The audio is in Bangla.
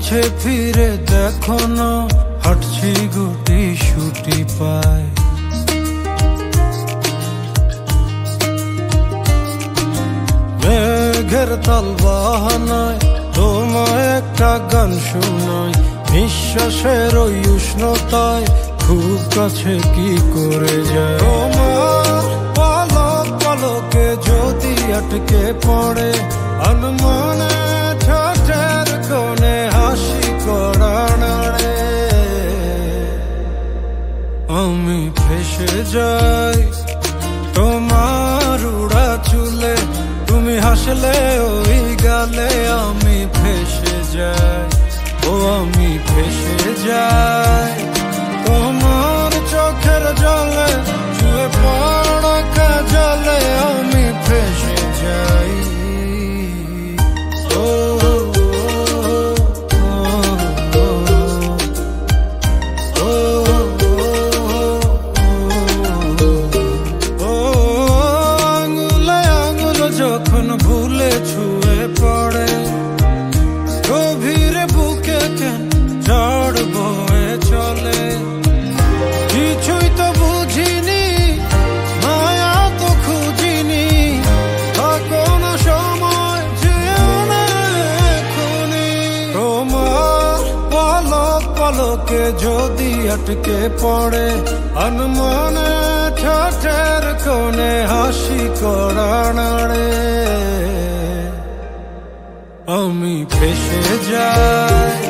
পিছে ফিরে দেখো না, হাঁটছি গুটি সুটি পায়। মেঘের তাল বাহানায় তোমায় একটা গান শোনাই, নিঃশ্বাসের ওই উষ্ণতায় খুব কাছে কি করে যায়। তোমার পলক পলকে যদি আটকে পড়ে আনমনে ঠোঁটের কোণে হাসি করা নাড়ে, আমি ফেসে যাই তোমার উড়া চুলে, তুমি হাসলে ওই গালে আমি ফেসে যাই। ও আমি ফেসে যাই তোমার চোখের জলে, ছুঁয়ে পড়া কাজলে আমি ফেসে যাই। ও আঙুলে আঙুল যখন ভুলে ছুঁয়ে পড়ে, গভীরে বুকে কেন ঝড় বয়ে চলে। কিছুই তো বুঝিনি, মায়া তো খুঁজিনি, থাকো না সময় যেও না এখনি। তোমার পলক পলকে যদি আটকে পড়ে আনমনে ঠোঁটের কোণে হাসি করা নাড়ে, আমি ফেসে যাই।